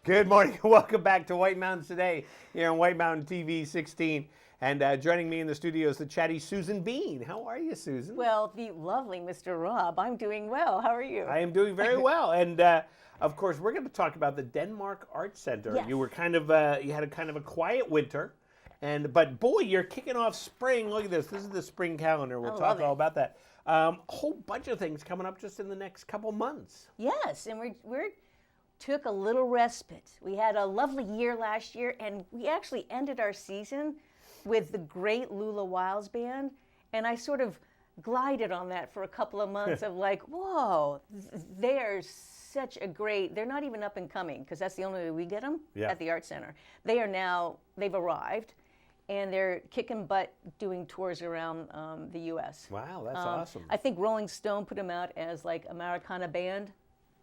Good morning. Welcome back to White Mountains Today here on White Mountain TV 16. And joining me in the studio is the chatty Susan Bean. How are you, Susan? Well, the lovely Mr. Rob. I'm doing well. How are you? I am doing very well. And of course, we're going to talk about the Denmark Art Center. Yes. You were you had a kind of a quiet winter, but boy, you're kicking off spring. Look at this. This is the spring calendar. We'll talk all about that. A whole bunch of things coming up just in the next couple months. Yes, and we're took a little respite. We had a lovely year last year, and we actually ended our season with the great Lula Wiles Band, and I sort of glided on that for a couple of months of like, whoa, they're such a great, they're not even up and coming, because that's the only way we get them at the Art Center. They are now, they've arrived, and they're kicking butt doing tours around the U.S. Wow, that's awesome. I think Rolling Stone put them out as like Americana Band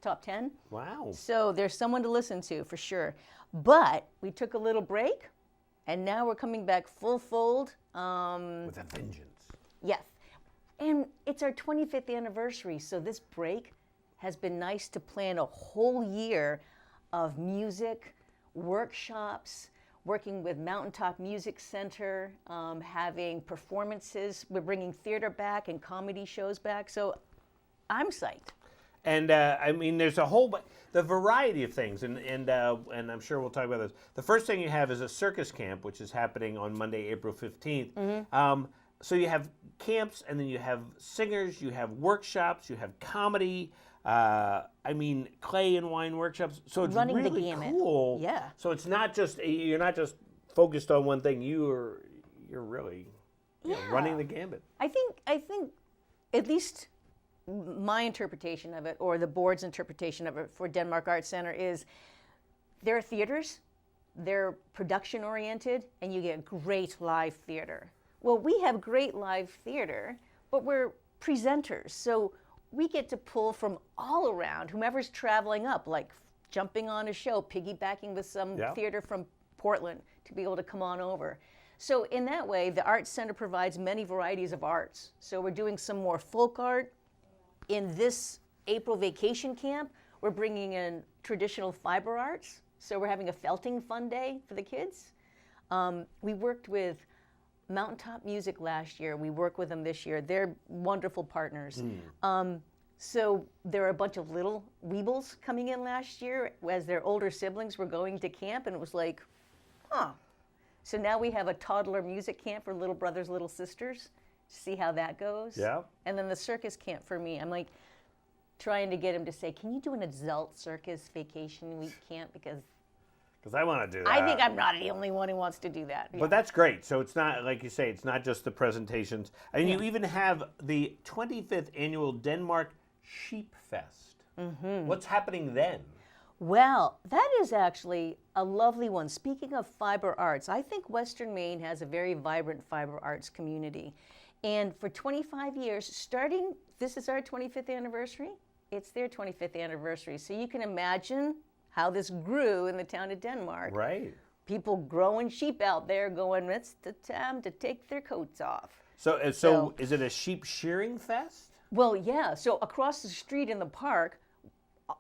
top 10. Wow. So there's someone to listen to for sure. But we took a little break, and now we're coming back full fold. With a vengeance. Yes. And it's our 25th anniversary, so this break has been nice to plan a whole year of music, workshops, working with Mountaintop Music Center, having performances. We're bringing theater back and comedy shows back, so I'm psyched. And I mean, there's a whole the variety of things, and I'm sure we'll talk about this. The first thing you have is a circus camp, which is happening on Monday, April 15th. Mm-hmm. So you have camps, and then you have singers, you have workshops, you have comedy. I mean, clay and wine workshops. So it's Running really the gamut. cool. Yeah. So it's not just you're not just focused on one thing. You're really running the gambit. I think at least my interpretation of it, or the board's interpretation of it for Denmark Art Center, is there are theaters, they're production oriented, and you get great live theater. Well, we have great live theater, but we're presenters, so we get to pull from all around, whomever's traveling up, like jumping on a show, piggybacking with some theater from Portland to be able to come on over. So in that way, the Art Center provides many varieties of arts. So we're doing some more folk art. In this April vacation camp, we're bringing in traditional fiber arts. So we're having a felting fun day for the kids. We worked with Mountaintop Music last year. We work with them this year. They're wonderful partners. So there are a bunch of little weebles coming in last year as their older siblings were going to camp, and it was like, huh. So now we have a toddler music camp for little brothers, little sisters. See how that goes. Yeah. And then the circus camp for me, I'm like trying to get him to say, can you do an adult circus vacation week camp? Because I want to do that. I think I'm not the only one who wants to do that. But that's great. So it's not, like you say, it's not just the presentations. And you even have the 25th annual Denmark Sheep Fest. Mm-hmm. What's happening then? Well, that is actually a lovely one. Speaking of fiber arts, I think Western Maine has a very vibrant fiber arts community. And for 25 years, this is our 25th anniversary, it's their 25th anniversary. So you can imagine how this grew in the town of Denmark. Right. People growing sheep out there going, it's the time to take their coats off. So is it a sheep shearing fest? Well, yeah. So across the street in the park,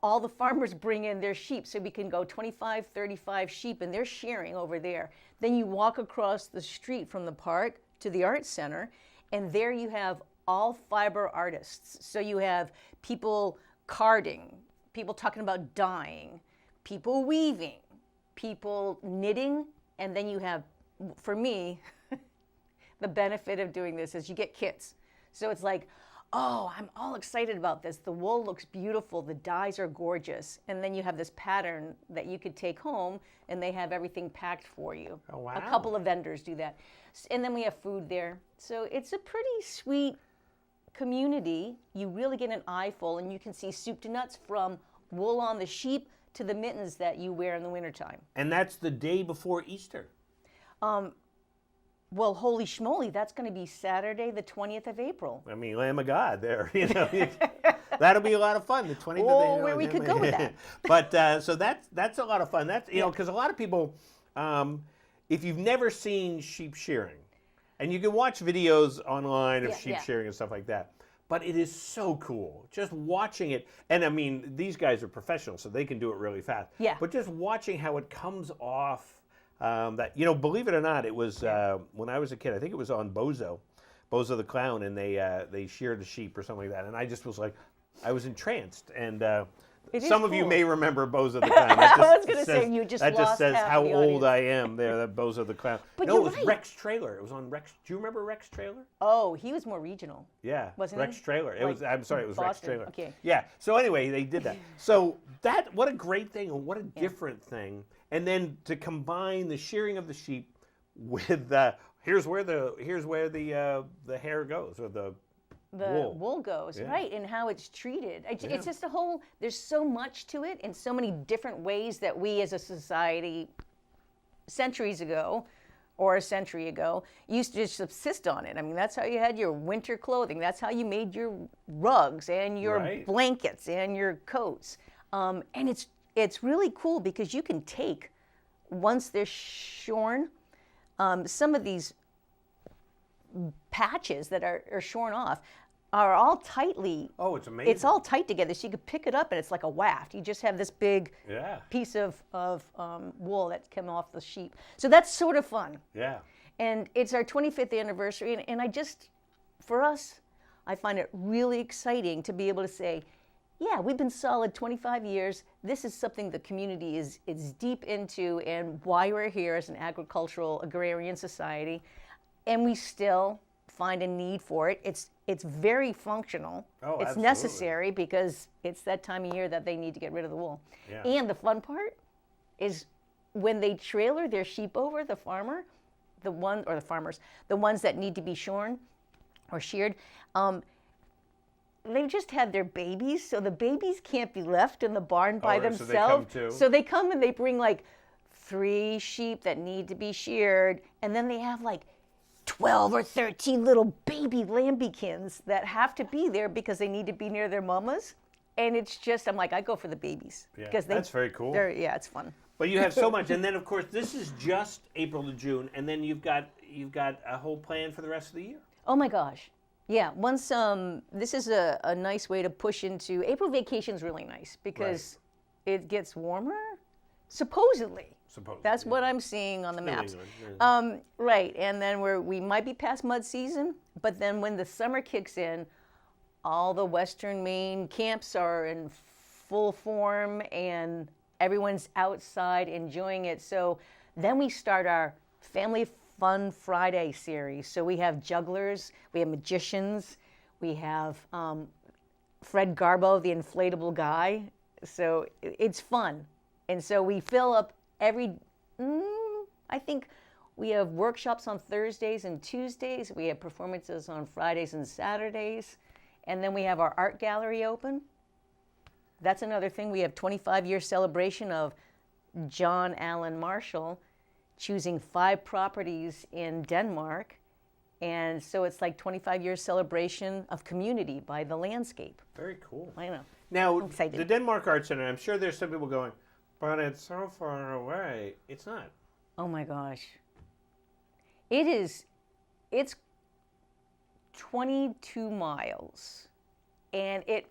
all the farmers bring in their sheep, so we can go 25, 35 sheep, and they're shearing over there. Then you walk across the street from the park to the Art Center, and there you have all fiber artists. So you have people carding, people talking about dyeing, people weaving, people knitting, and then you have, for me, the benefit of doing this is you get kits. So it's like, oh, I'm all excited about this. The wool looks beautiful. The dyes are gorgeous. And then you have this pattern that you could take home, and they have everything packed for you. Oh, wow. A couple of vendors do that. And then we have food there. So it's a pretty sweet community. You really get an eyeful, and you can see soup to nuts from wool on the sheep to the mittens that you wear in the wintertime. And that's the day before Easter. Well, holy schmoly, that's going to be Saturday, the 20th of April. I mean, Lamb of God there. That'll be a lot of fun. The 20th Oh, of where we could go with that. But so that's a lot of fun. That's because a lot of people, if you've never seen sheep shearing, and you can watch videos online of sheep shearing and stuff like that, but it is so cool just watching it. And I mean, these guys are professionals, so they can do it really fast. Yeah. But just watching how it comes off, that, believe it or not, it was when I was a kid. I think it was on Bozo the Clown, and they sheared a sheep or something like that. And I just was like, I was entranced. And It is some of you cool. may remember Bozo the Clown. That I was just gonna says- say, you just that just lost says half how the old audience. I am. There, that Bozo the Clown. But No, you're it was right. Rex Trailer. It was on Rex. Do you remember Rex Trailer? Oh, he was more regional. Yeah, Wasn't Rex he? Trailer. It Like was. I'm sorry, it was Rex Boston, Trailer. okay. Yeah. So anyway, they did that. So what a great thing, and what a different thing. And then to combine the shearing of the sheep with here's where the hair goes, or the Wool goes, Yeah. right, and how it's treated. Yeah. It's just there's so much to it in so many different ways that we as a society centuries ago or a century ago used to just subsist on it. I mean, that's how you had your winter clothing. That's how you made your rugs and your Right. blankets and your coats. And it's really cool because you can take, once they're shorn, some of these patches that are shorn off are all tightly. Oh, it's amazing. It's all tight together, so you could pick it up and it's like a waft. You just have this big Yeah. piece of wool that's come off the sheep. So that's sort of fun. Yeah. And it's our 25th anniversary, and for us, I find it really exciting to be able to say, yeah, we've been solid 25 years. This is something the community is deep into, and why we're here as an agricultural agrarian society, and we still find a need for it. It's very functional. Oh, it's absolutely. necessary because it's that time of year that they need to get rid of the wool. Yeah. And the fun part is when they trailer their sheep over, the farmers, the ones that need to be shorn or sheared, they just had their babies, so the babies can't be left in the barn by so they come themselves. too? So they come and they bring like 3 sheep that need to be sheared, and then they have like 12 or 13 little baby lambikins that have to be there because they need to be near their mamas. And it's just, I'm like, I go for the babies. Yeah, because that's very cool. Yeah, it's fun. But you have so much, and then of course this is just April to June, and then you've got a whole plan for the rest of the year. Oh my gosh. Yeah, once this is a nice way to push into April vacation's really nice because it gets warmer, supposedly. That's what I'm seeing on the New maps. England, yeah. Right, and then we might be past mud season, but then when the summer kicks in, all the Western Maine camps are in full form and everyone's outside enjoying it. So then we start our Family Fun Friday series. So we have jugglers, we have magicians, we have Fred Garbo, the inflatable guy. So it's fun. And so we fill up I think we have workshops on Thursdays and Tuesdays. We have performances on Fridays and Saturdays. And then we have our art gallery open. That's another thing. We have 25-year celebration of John Allen Marshall choosing 5 properties in Denmark. And so it's like 25-year celebration of community by the landscape. Very cool. I know. Now, excited. the Denmark Art Center, I'm sure there's some people going, but it's so far away. It's not. Oh my gosh. It's 22 miles. And it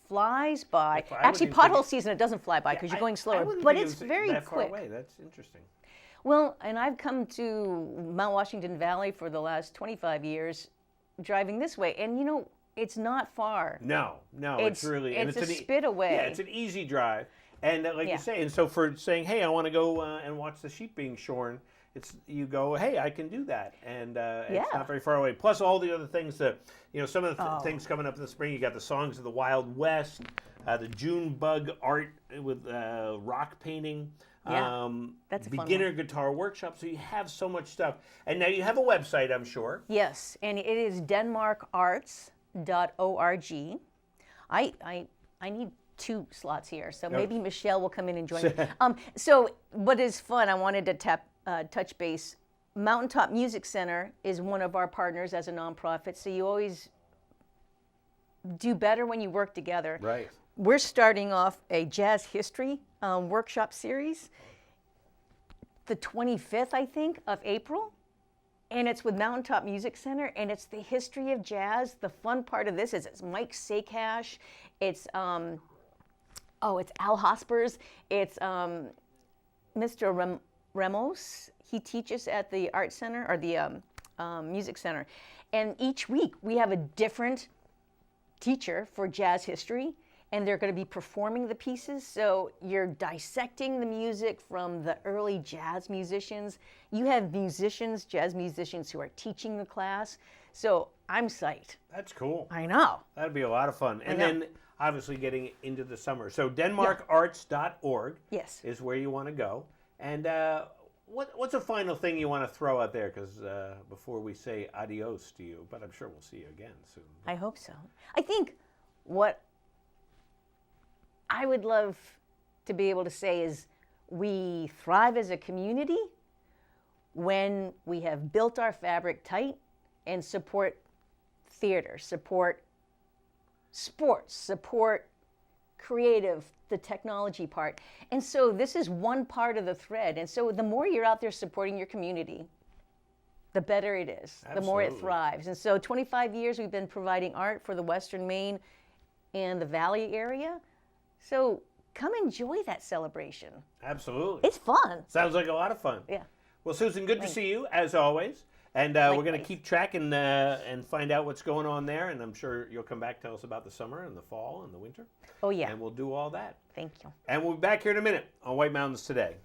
flies by. I wouldn't Actually, even think pothole season, it doesn't fly by because you're going I slower. wouldn't But think it's it was very that far quick. away. That's interesting. Well, and I've come to Mount Washington Valley for the last 25 years driving this way. And it's not far. No, it's really and it's a an spit away. Yeah, it's an easy drive, and like Yeah. you say, and so for saying, hey, I want to go and watch the sheep being shorn, you go, hey, I can do that, and it's Yeah. not very far away. Plus all the other things that some of the things coming up in the spring. You got the Songs of the Wild West, the June Bug art with rock painting. Yeah, that's a fun beginner guitar workshop. So you have so much stuff, and now you have a website, I'm sure. Yes, and it is denmarkarts.org. I need 2 slots here, so maybe Michelle will come in and join me. So what is fun, I wanted to touch base. Mountaintop Music Center is one of our partners as a nonprofit, so you always do better when you work together. Right. We're starting off a jazz history workshop series the 25th, I think, of April. And it's with Mountaintop Music Center, and it's the history of jazz. The fun part of this is it's Mike Sakash, it's it's Al Hospers, it's Mr. Ramos. He teaches at the Art Center or the Music Center, and each week we have a different teacher for jazz history, and they're going to be performing the pieces. So you're dissecting the music from the early jazz musicians. You have musicians, jazz musicians, who are teaching the class. So I'm psyched. That's cool. I know. That'd be a lot of fun. And know. then obviously getting into the summer. So denmarkarts.org Yes. is where you want to go. And what's a final thing you want to throw out there? Because before we say adios to you, but I'm sure we'll see you again soon. I hope so. I think what I would love to be able to say is we thrive as a community when we have built our fabric tight and support theater, support sports, support creative, the technology part. And so this is one part of the thread. And so the more you're out there supporting your community, the better it is, the more it Absolutely. thrives. And so 25 years we've been providing art for the Western Maine and the Valley area. So come enjoy that celebration. Absolutely. It's fun. Sounds like a lot of fun. Yeah. Well, Susan, good to see you, as always. And we're going to Likewise. keep track and find out what's going on there. And I'm sure you'll come back, tell us about the summer and the fall and the winter. Oh, yeah. And we'll do all that. Thank you. And we'll be back here in a minute on White Mountains Today.